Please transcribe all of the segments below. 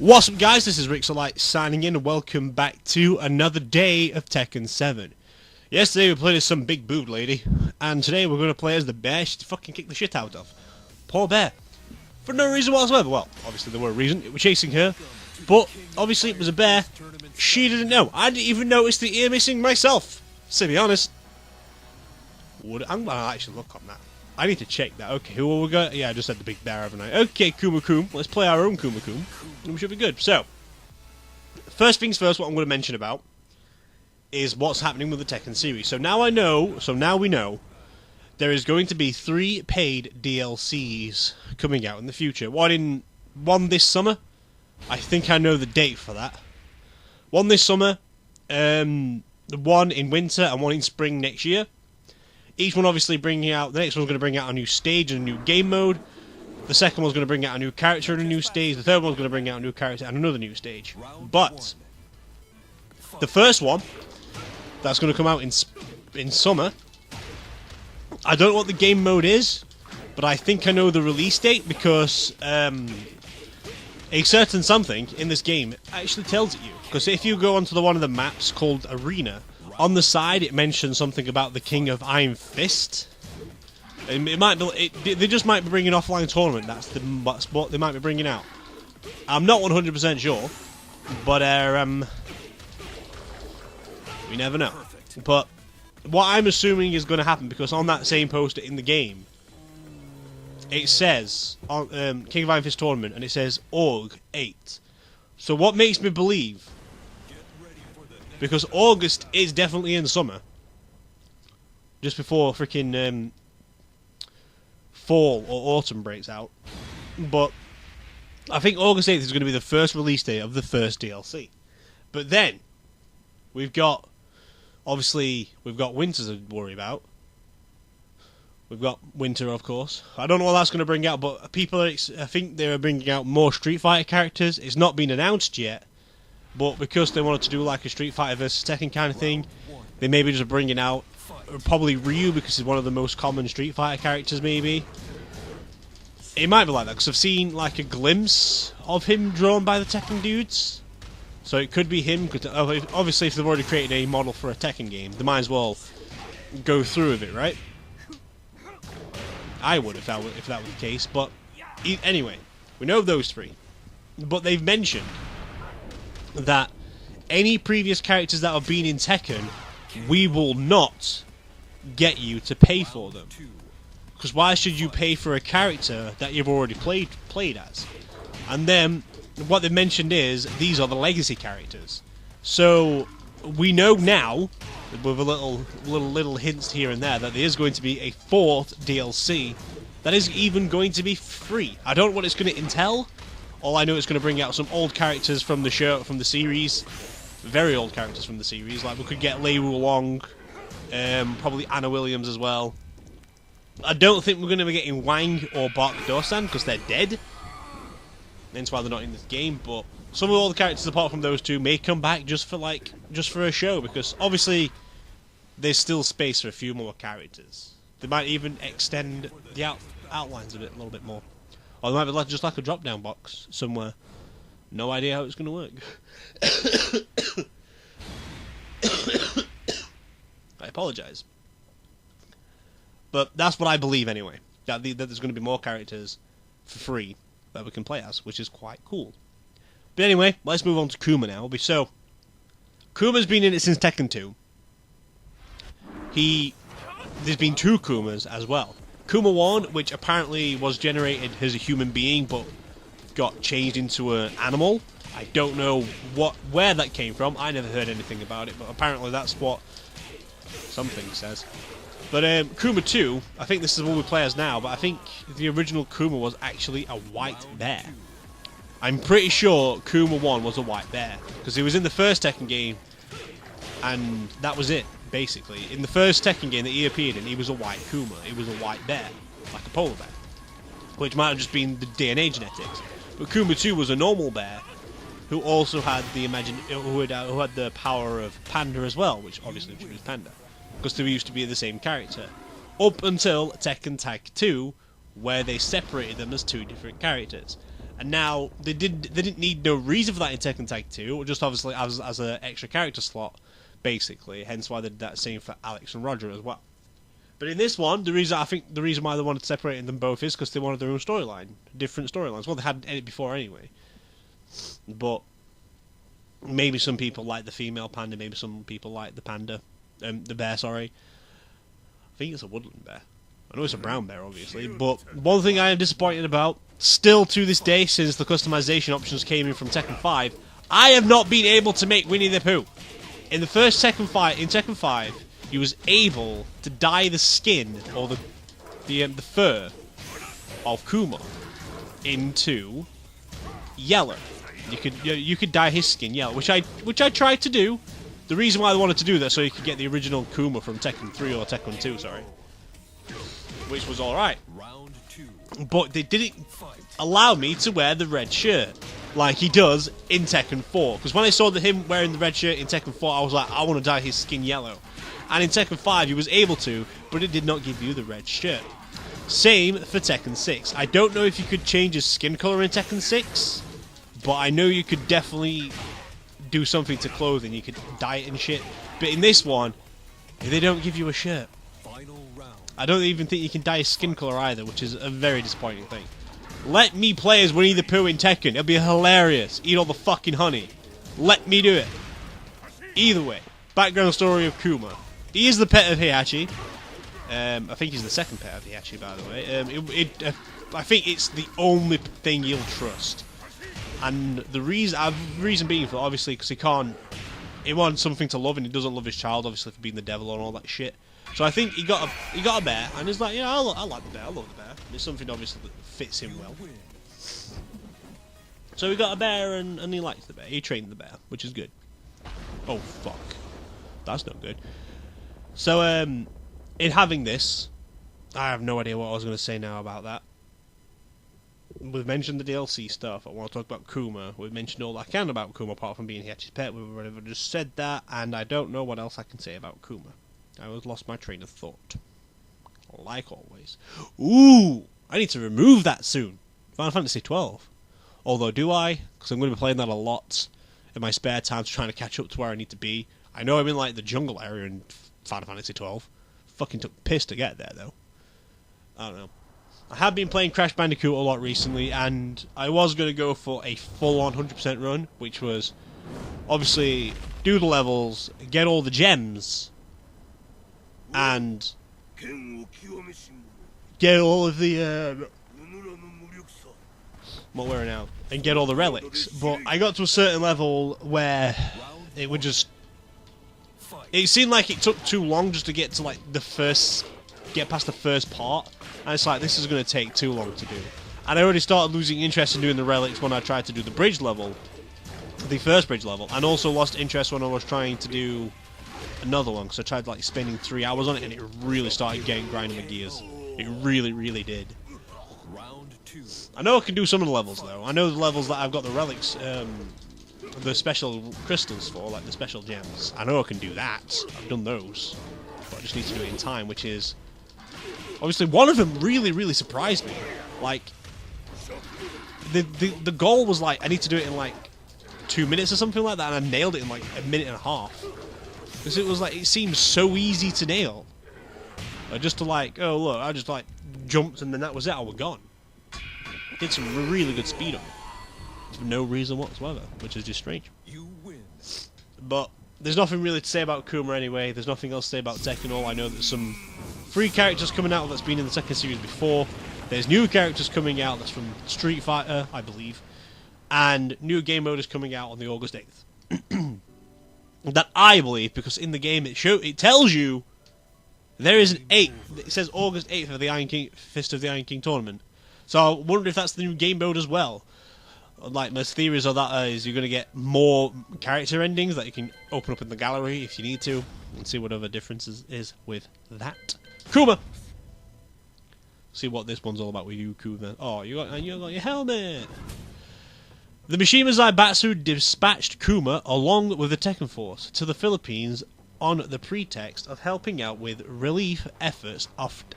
What's up guys, this is Rixxalight signing in and welcome back to another day of Tekken 7. Yesterday we played as some big boob lady, and today we're going to play as the bear she fucking kicked the shit out of. Poor bear. For no reason whatsoever. Well, obviously there were a reason, it was chasing her, but obviously it was a bear. She didn't know. I didn't even notice the ear missing myself, to be honest. I'm going to actually look on that. I need to check that. Okay, who are we going? Yeah, I just said the big bear, haven't I? Okay, Kuma. Let's play our own Kuma, and we should be good. So, first things first, what I'm going to mention about is what's happening with the Tekken series. So now we know there is going to be 3 paid DLCs coming out in the future. One this summer. I think I know the date for that. One this summer, one in winter, and one in spring next year. Each one obviously bringing out, the next one's going to bring out a new stage and a new game mode. The second one's going to bring out a new character and a new stage. The third one's going to bring out a new character and another new stage. But the first one, that's going to come out in summer, I don't know what the game mode is, but I think I know the release date because a certain something in this game actually tells it you. Because if you go onto one of the maps called Arena, on the side, it mentions something about the King of Iron Fist. It might be. They just might be bringing an offline tournament. That's what they might be bringing out. I'm not 100% sure, but we never know. But what I'm assuming is going to happen, because on that same poster in the game, it says on King of Iron Fist tournament, and it says Org 8. So what makes me believe? Because August is definitely in summer. Just before freaking fall or autumn breaks out. But I think August 8th is going to be the first release date of the first DLC. But then, we've got winter to worry about. We've got winter, of course. I don't know what that's going to bring out, but I think they're bringing out more Street Fighter characters. It's not been announced yet. But because they wanted to do like a Street Fighter vs Tekken kind of thing, they may be just bringing out probably Ryu, because he's one of the most common Street Fighter characters, maybe. It might be like that, because I've seen like a glimpse of him drawn by the Tekken dudes. So it could be him, because obviously if they've already created a model for a Tekken game, they might as well go through with it, right? I would if that was the case, but anyway, we know those 3. But they've mentioned that any previous characters that have been in Tekken, we will not get you to pay for them. Because why should you pay for a character that you've already played as? And then what they mentioned is these are the legacy characters. So we know now, with a little hints here and there, that there is going to be a 4th DLC that is even going to be free. I don't know what it's going to entail. All I know is going to bring out some old characters from the show, from the series, very old characters from the series. Like we could get Lei Wulong, probably Anna Williams as well. I don't think we're going to be getting Wang or Bak Dosan because they're dead. That's why they're not in this game. But some of all the characters apart from those 2 may come back just for a show, because obviously there's still space for a few more characters. They might even extend the outlines of it a little bit more. Or there might be just like a drop-down box somewhere. No idea how it's going to work. I apologise. But that's what I believe anyway. That there's going to be more characters for free that we can play as, which is quite cool. But anyway, let's move on to Kuma now. So, Kuma's been in it since Tekken 2. There's been 2 Kumas as well. Kuma 1, which apparently was generated as a human being, but got changed into an animal. I don't know where that came from. I never heard anything about it, but apparently that's what something says. But Kuma 2, I think this is what we play as now, but I think the original Kuma was actually a white bear. I'm pretty sure Kuma 1 was a white bear, because he was in the first Tekken game, and that was it. Basically, in the first Tekken game that he appeared in, he was a white Kuma. He was a white bear, like a polar bear, which might have just been the DNA genetics. But Kuma 2 was a normal bear, who also had the who had the power of Panda as well, which obviously was Panda, because they used to be the same character, up until Tekken Tag 2, where they separated them as 2 different characters. And now they didn't need no reason for that in Tekken Tag 2, just obviously as an extra character slot, basically. Hence why they did that same for Alex and Roger as well. But in this one, the reason why they wanted to separate them both is because they wanted their own storyline, different storylines. Well, they had it before anyway. But maybe some people like the female panda, maybe some people like the panda, the bear. Sorry, I think it's a woodland bear. I know it's a brown bear, obviously, but one thing I am disappointed about, still to this day, since the customization options came in from Tekken 5, I have not been able to make Winnie the Pooh. In the first Tekken 5, he was able to dye the skin, or the fur, of Kuma into yellow. You could dye his skin yellow, which I tried to do. The reason why I wanted to do that, so you could get the original Kuma from Tekken 3 or Tekken 2, sorry. Which was alright. But they didn't allow me to wear the red shirt like he does in Tekken 4. Because when I saw him wearing the red shirt in Tekken 4, I was like, I want to dye his skin yellow. And in Tekken 5, he was able to, but it did not give you the red shirt. Same for Tekken 6. I don't know if you could change his skin colour in Tekken 6, but I know you could definitely do something to clothing. You could dye it and shit. But in this one, they don't give you a shirt. I don't even think you can dye his skin colour either, which is a very disappointing thing. Let me play as Winnie the Pooh in Tekken. It'll be hilarious. Eat all the fucking honey. Let me do it. Either way, background story of Kuma. He is the pet of Heihachi. I think he's the second pet of Heihachi, by the way. I think it's the only thing you'll trust. And the reason being for obviously because he wants something to love and he doesn't love his child, obviously for being the devil and all that shit. So I think he got a bear and he's like, yeah, I like the bear, I love the bear. It's something obviously that fits him well. So he got a bear and he likes the bear. He trained the bear, which is good. Oh fuck, that's not good. So in having this, I have no idea what I was going to say now about that. We've mentioned the DLC stuff. I want to talk about Kuma. We've mentioned all I can about Kuma apart from being Heihachi's pet. We've just said that, and I don't know what else I can say about Kuma. I was lost my train of thought. Like always. Ooh! I need to remove that soon. Final Fantasy 12. Although, do I? Because I'm going to be playing that a lot in my spare time, trying to catch up to where I need to be. I know I'm in like the jungle area in Final Fantasy 12. Fucking took piss to get there, though. I don't know. I have been playing Crash Bandicoot a lot recently, and I was going to go for a full-on 100% run, which was obviously do the levels, get all the gems, and get all of the what we're now, and get all the relics. But I got to a certain level where it would just, it seemed like it took too long just to get to like get past the first part, and it's like, this is going to take too long to do. And I already started losing interest in doing the relics when I tried to do the bridge level, the first bridge level, and also lost interest when I was trying to do another one, because I tried like spending 3 hours on it, and it really started getting grinding my gears. It really, really did. I know I can do some of the levels though. I know the levels that I've got the relics, the special crystals for, like the special gems. I know I can do that. I've done those, but I just need to do it in time, which is obviously one of them really, really surprised me. Like the goal was like I need to do it in like 2 minutes or something like that, and I nailed it in like a minute and a half. Because it was like, it seems so easy to nail. Just to like, oh look, I just like jumped and then that was it, I was gone. Did some really good speed on it. For no reason whatsoever, which is just strange. You win. But there's nothing really to say about Kuma anyway, there's nothing else to say about Tekken. All I know that some free characters coming out that's been in the Tekken series before. There's new characters coming out that's from Street Fighter, I believe. And new game mode is coming out on the August 8th. That I believe, because in the game it tells you there is an 8th. It says August 8th for the Iron King Fist of the Iron King tournament. So I wonder if that's the new game mode as well. Like, my theories are that is you're going to get more character endings that you can open up in the gallery if you need to, and see what other differences is with that. Kuma! See what this one's all about with you, Kuma. Oh, you got your helmet! The Mishima Zaibatsu dispatched Kuma along with the Tekken Force to the Philippines on the pretext of helping out with relief efforts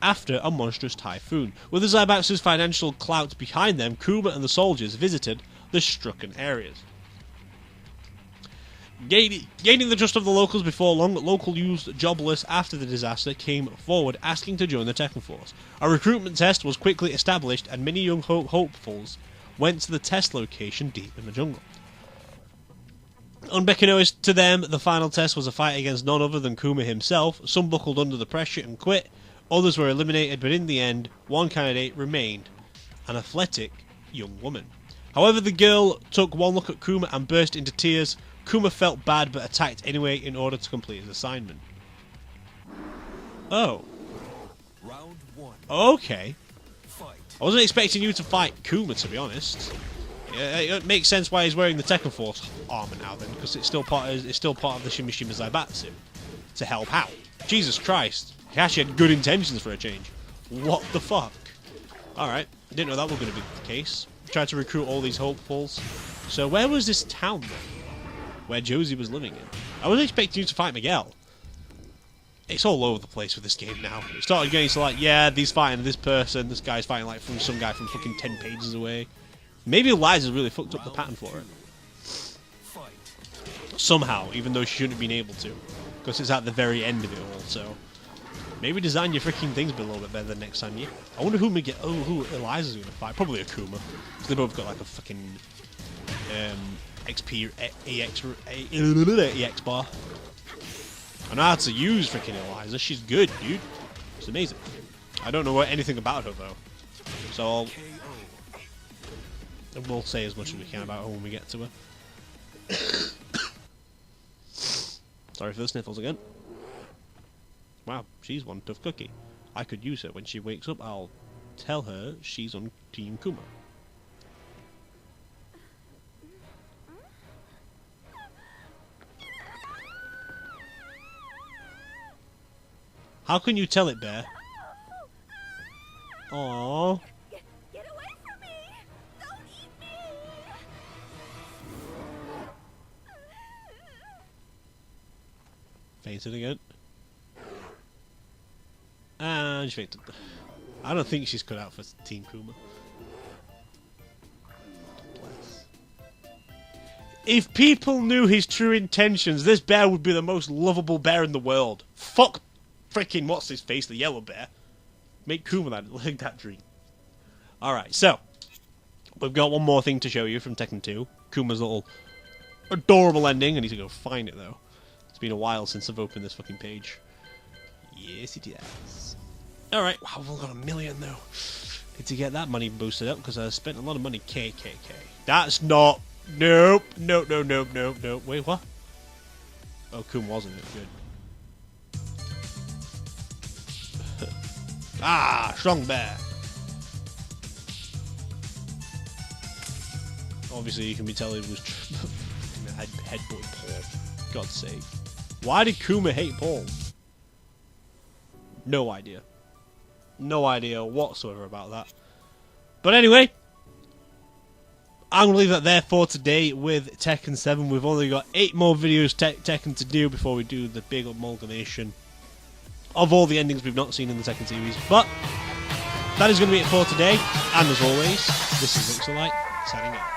after a monstrous typhoon. With the Zaibatsu's financial clout behind them, Kuma and the soldiers visited the stricken areas. Gaining the trust of the locals before long, local youths jobless after the disaster came forward asking to join the Tekken force. A recruitment test was quickly established and many young hopefuls went to the test location deep in the jungle. Unbeknownst to them, the final test was a fight against none other than Kuma himself. Some buckled under the pressure and quit, others were eliminated, but in the end, one candidate remained, an athletic young woman. However, the girl took one look at Kuma and burst into tears. Kuma felt bad but attacked anyway in order to complete his assignment. Oh. Round one. Okay. Fight. I wasn't expecting you to fight Kuma, to be honest. It makes sense why he's wearing the Tekken Force armor now, then, because it's still part of the Shimmy Shimmy Zaibatsu to help out. Jesus Christ, he actually had good intentions for a change. What the fuck? Alright, I didn't know that was going to be the case. Tried to recruit all these hopefuls. So where was this town then? Where Josie was living in? I wasn't expecting you to fight Miguel. It's all over the place with this game now. It started getting to like, yeah, these fighting this person, this guy's fighting like from some guy from fucking 10 pages away. Maybe Eliza's really fucked up the pattern for it. Somehow, even though she shouldn't have been able to. Because it's at the very end of it all, so... Maybe design your freaking things a little bit better than next time, yeah? I wonder who who Eliza's gonna fight. Probably a Kuma. Because they both got like a fucking... XP... EX bar. I know how to use freaking Eliza. She's good, dude. She's amazing. I don't know anything about her, though. So we'll say as much as we can about her when we get to her. Sorry for the sniffles again. Wow, she's one tough cookie. I could use her. When she wakes up, I'll tell her she's on Team Kuma. How can you tell it, Bear? Aww. Get away from me! Don't eat me! Fainted again. And she fainted. I don't think she's cut out for Team Kuma. If people knew his true intentions, this bear would be the most lovable bear in the world. Fuck freaking what's his face, the yellow bear. Make Kuma like that dream. Alright, so we've got one more thing to show you from Tekken 2. Kuma's little adorable ending. I need to go find it though. It's been a while since I've opened this fucking page. Yes, it has. Alright, wow, we've only got 1 million though. Need to get that money boosted up because I spent a lot of money. KKK. That's not. Nope. Nope. Nope. Nope. Nope. Nope. Wait, what? Oh, Kuma wasn't it? Good. Ah, strong bear. Obviously, you can be telling it was headbutt Paul. God's sake. Why did Kuma hate Paul? No idea. No idea whatsoever about that. But anyway, I'm going to leave that there for today with Tekken 7. We've only got 8 more videos Tekken to do before we do the big amalgamation of all the endings we've not seen in the Tekken series. But that is going to be it for today. And as always, this is Rixxalight, signing out.